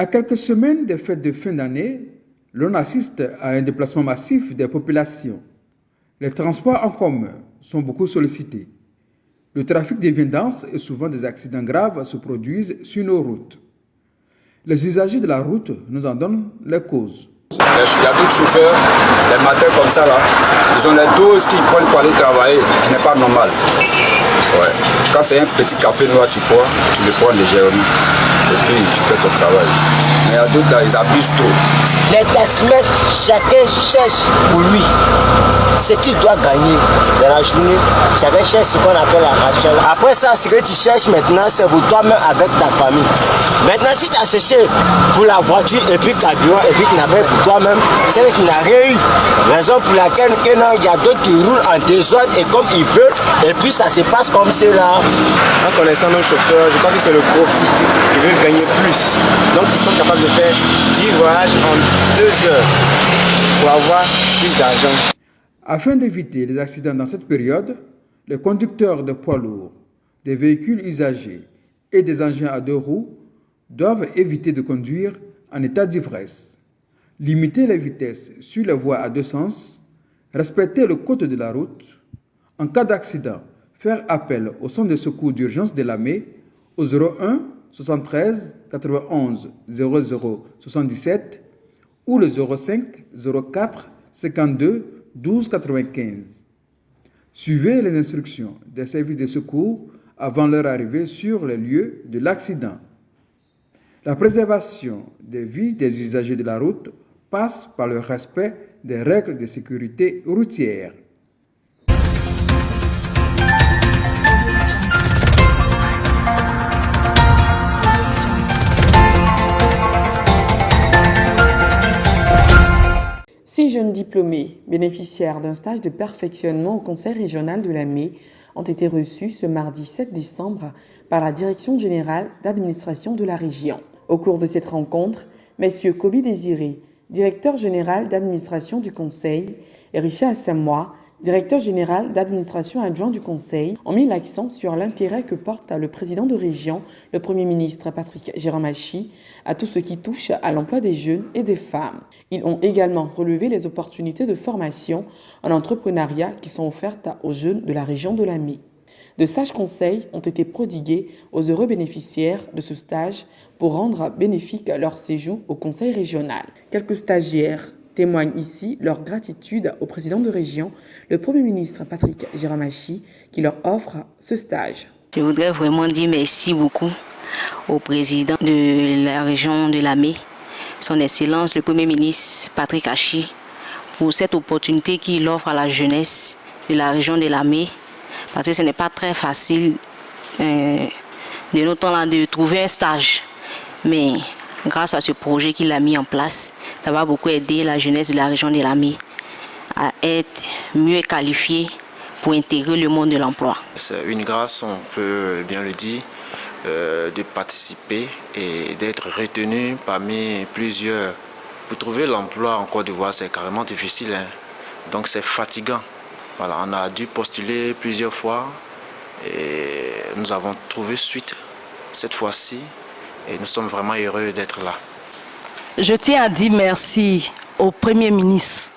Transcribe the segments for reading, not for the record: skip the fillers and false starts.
À quelques semaines des fêtes de fin d'année, l'on assiste à un déplacement massif des populations. Les transports en commun sont beaucoup sollicités. Le trafic devient dense et souvent des accidents graves se produisent sur nos routes. Les usagers de la route nous en donnent les causes. Il y a d'autres chauffeurs, les matins comme ça, là, ils ont les doses qu'ils prennent pour aller travailler, qui n'est pas normal. Ouais. Quand c'est un petit café noir, tu le prends légèrement. Et puis tu fais ton travail. Mais il y a d'autres là, ils abusent trop. Les taximètres, chacun cherche pour lui ce qu'il doit gagner dans la journée. Chacun cherche ce qu'on appelle la ration. Après ça, ce que tu cherches maintenant, c'est pour toi-même avec ta famille. Maintenant, si tu as cherché pour la voiture et puis carburant et puis tu n'as pas pour toi-même, c'est que tu n'as rien eu. Raison pour laquelle il y a d'autres qui roulent en désordre et comme ils veulent, et puis ça se passe comme cela. En connaissant nos chauffeurs, je crois que c'est le profit. Ils veulent gagner plus. Donc ils sont capables de faire 10 voyages en 2 heures pour avoir plus d'argent. Afin d'éviter les accidents dans cette période, les conducteurs de poids lourds, des véhicules usagés et des engins à 2 roues doivent éviter de conduire en état d'ivresse, limiter les vitesses sur les voies à 2 sens, respecter le code de la route. En cas d'accident, faire appel au centre de secours d'urgence de l'AME au 01 73 91 00 77 ou le 05 04 52 12 95. Suivez les instructions des services de secours avant leur arrivée sur les lieux de l'accident. La préservation des vies des usagers de la route passe par le respect des règles de sécurité routière. Six jeunes diplômés, bénéficiaires d'un stage de perfectionnement au Conseil régional de l'AME, ont été reçus ce mardi 7 décembre par la Direction générale d'administration de la région. Au cours de cette rencontre, M. Kobi Désiré, directeur général d'administration du Conseil, et Richard Assamoah, directeur général d'administration adjoint du Conseil, ont mis l'accent sur l'intérêt que porte le président de région, le Premier ministre Patrick Jérôme-Hachi, à tout ce qui touche à l'emploi des jeunes et des femmes. Ils ont également relevé les opportunités de formation en entrepreneuriat qui sont offertes aux jeunes de la région de l'AME. De sages conseils ont été prodigués aux heureux bénéficiaires de ce stage pour rendre bénéfique leur séjour au Conseil régional. Quelques stagiaires témoignent ici leur gratitude au président de région, le Premier ministre Patrick Jérôme-Hachi, qui leur offre ce stage. Je voudrais vraiment dire merci beaucoup au président de la région de l'AME, son Excellence le Premier ministre Patrick Hachi, pour cette opportunité qu'il offre à la jeunesse de la région de l'AME, parce que ce n'est pas très facile de nos temps-là de trouver un stage. Mais grâce à ce projet qu'il a mis en place, ça va beaucoup aider la jeunesse de la région de l'AME à être mieux qualifiée pour intégrer le monde de l'emploi. C'est une grâce, on peut bien le dire, de participer et d'être retenu parmi plusieurs. Pour trouver l'emploi en Côte d'Ivoire, c'est carrément difficile, hein. Donc c'est fatigant. Voilà, on a dû postuler plusieurs fois et nous avons trouvé suite cette fois-ci et nous sommes vraiment heureux d'être là. Je tiens à dire merci au Premier ministre,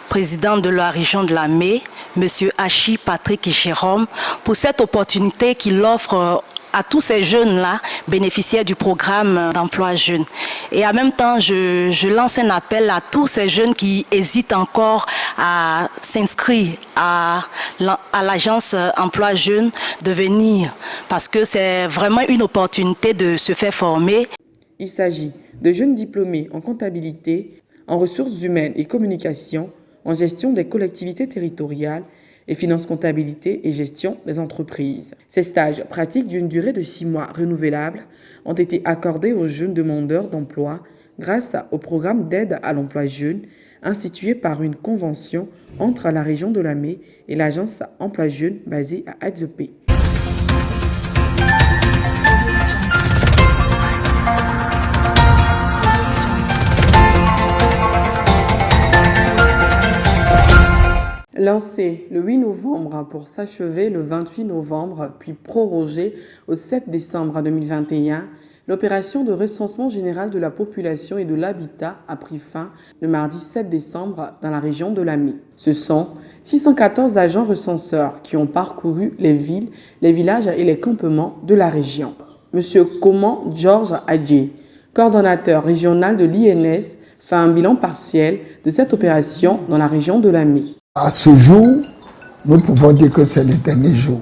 président de la région de l'AME, M. Hachi Patrick Jérôme, pour cette opportunité qu'il offre à tous ces jeunes-là, bénéficiaires du programme d'emploi jeune. Et en même temps, je lance un appel à tous ces jeunes qui hésitent encore à s'inscrire à l'agence emploi jeune de venir, parce que c'est vraiment une opportunité de se faire former. Il s'agit de jeunes diplômés en comptabilité, en ressources humaines et communication, en gestion des collectivités territoriales et finance comptabilité et gestion des entreprises. Ces stages pratiques d'une durée de 6 mois renouvelables ont été accordés aux jeunes demandeurs d'emploi grâce au programme d'aide à l'emploi jeune institué par une convention entre la région de l'AME et l'agence emploi jeune basée à Adzopé. Lancé le 8 novembre pour s'achever le 28 novembre, puis prorogé au 7 décembre 2021, L'opération de recensement général de la population et de l'habitat a pris fin le mardi 7 décembre dans la région de Lamé. Ce sont 614 agents recenseurs qui ont parcouru les villes, les villages et les campements de la région. Monsieur Koman Georges Adjé, coordonnateur régional de l'INS, fait un bilan partiel de cette opération dans la région de Lamé. À ce jour, nous pouvons dire que c'est le dernier jour.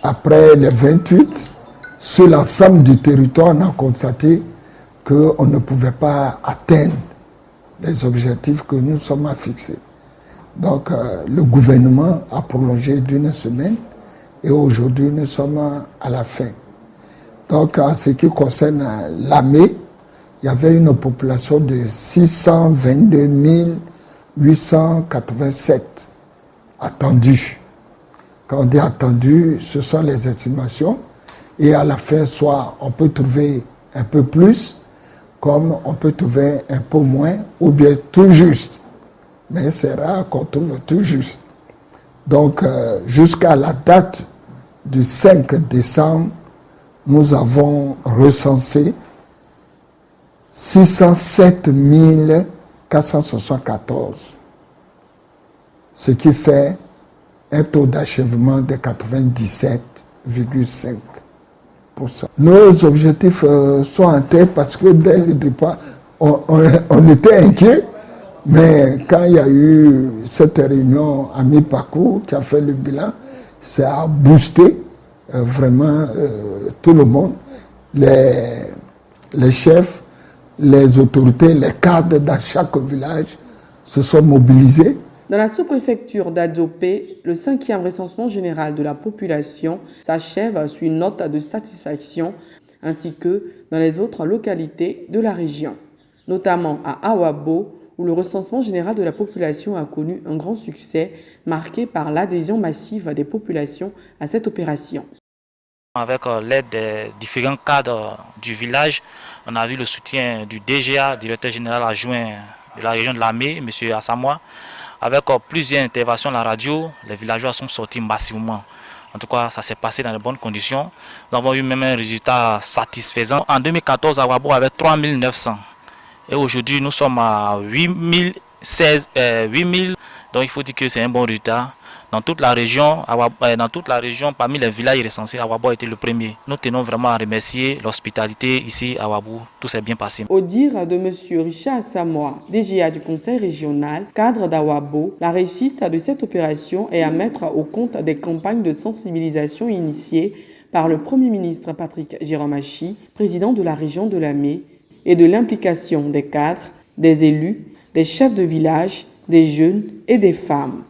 Après les 28, sur l'ensemble du territoire, on a constaté qu'on ne pouvait pas atteindre les objectifs que nous sommes fixés. Donc, le gouvernement a prolongé d'une semaine et aujourd'hui, nous sommes à la fin. Donc, en ce qui concerne Lamé, il y avait une population de 622 887 attendus. Quand on dit attendus, ce sont les estimations. Et à la fin, soit on peut trouver un peu plus, comme on peut trouver un peu moins, ou bien tout juste. Mais c'est rare qu'on trouve tout juste. Donc, jusqu'à la date du 5 décembre, nous avons recensé 607 474, ce qui fait un taux d'achèvement de 97,5%. Nos objectifs sont en tête parce que dès le départ, on était inquiets, mais quand il y a eu cette réunion à mi-parcours qui a fait le bilan, ça a boosté vraiment tout le monde, les chefs, les autorités, les cadres dans chaque village se sont mobilisés. Dans la sous-préfecture d'Adopé, le 5e recensement général de la population s'achève sur une note de satisfaction, ainsi que dans les autres localités de la région, notamment à Awabo, où le recensement général de la population a connu un grand succès, marqué par l'adhésion massive des populations à cette opération. Avec l'aide des différents cadres du village, on a vu le soutien du DGA, directeur général adjoint de la région de Lamé, M. Assamoah. Avec plusieurs interventions à la radio, les villageois sont sortis massivement. En tout cas, ça s'est passé dans de bonnes conditions. Nous avons eu même un résultat satisfaisant. En 2014, Awabo avait 3 900. Et aujourd'hui, nous sommes à 8 000. Donc il faut dire que c'est un bon résultat. Dans toute la région, parmi les villages recensés, Awabo a été le premier. Nous tenons vraiment à remercier l'hospitalité ici à Awabo. Tout s'est bien passé. Au dire de M. Richard Assamoah, DGA du Conseil régional, cadre d'Awabo, la réussite de cette opération est à mettre au compte des campagnes de sensibilisation initiées par le Premier ministre Patrick Jérôme Achi, président de la région de Lamé, et de l'implication des cadres, des élus, des chefs de village, des jeunes et des femmes.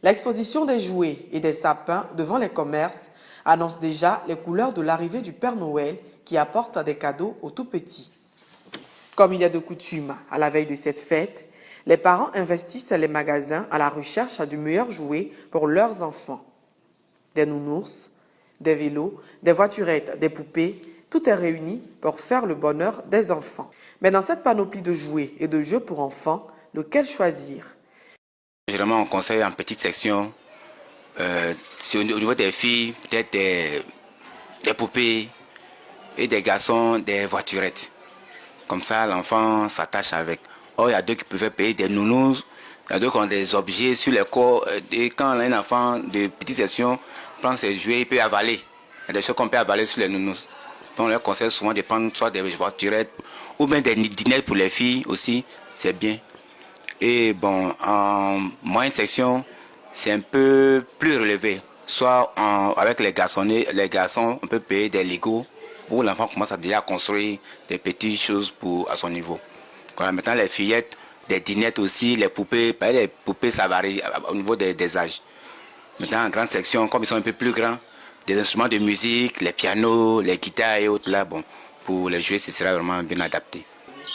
L'exposition des jouets et des sapins devant les commerces annonce déjà les couleurs de l'arrivée du Père Noël qui apporte des cadeaux aux tout-petits. Comme il y a de coutume à la veille de cette fête, les parents investissent les magasins à la recherche du meilleur jouet pour leurs enfants. Des nounours, des vélos, des voiturettes, des poupées, tout est réuni pour faire le bonheur des enfants. Mais dans cette panoplie de jouets et de jeux pour enfants, lequel choisir ? Généralement, on conseille en petite section, au niveau des filles, peut-être des poupées et des garçons, des voiturettes. Comme ça, l'enfant s'attache avec. Or, il y a d'autres qui peuvent payer des nounous, il y a d'autres qui ont des objets sur les corps. Et quand un enfant de petite section prend ses jouets, il peut avaler. Il y a des choses qu'on peut avaler sur les nounous. Donc, on leur conseille souvent de prendre soit des voiturettes ou bien des dinettes pour les filles aussi, c'est bien. Et bon, en moyenne section, c'est un peu plus relevé. Soit avec les garçons, on peut payer des Lego où l'enfant commence à déjà construire des petites choses à son niveau. Voilà, maintenant les fillettes, des dinettes aussi, les poupées ça varie au niveau des âges. Maintenant en grande section, comme ils sont un peu plus grands, des instruments de musique, les pianos, les guitares et autres là, bon, pour les jouer, ce sera vraiment bien adapté.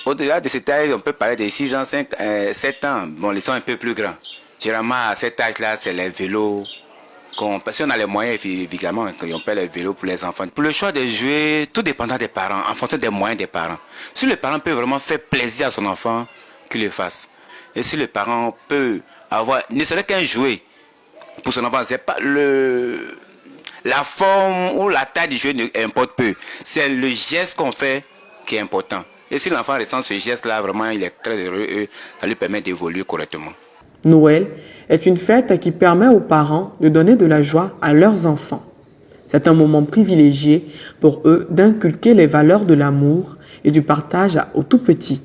Au-delà de cet âge, on peut parler de 6 ans, 7 ans. Bon, ils sont un peu plus grands. Généralement, à cet âge-là, c'est les vélos, Si on a les moyens, évidemment, qu'on paie les vélos pour les enfants. Pour le choix de jouer, tout dépendant des parents, en fonction des moyens des parents. Si le parent peut vraiment faire plaisir à son enfant, qu'il le fasse. Et si le parent peut avoir, ne serait qu'un jouet pour son enfant, c'est pas la forme ou la taille du jeu importe peu. C'est le geste qu'on fait qui est important. Et si l'enfant ressent ce geste-là, vraiment, il est très heureux et ça lui permet d'évoluer correctement. Noël est une fête qui permet aux parents de donner de la joie à leurs enfants. C'est un moment privilégié pour eux d'inculquer les valeurs de l'amour et du partage aux tout petits.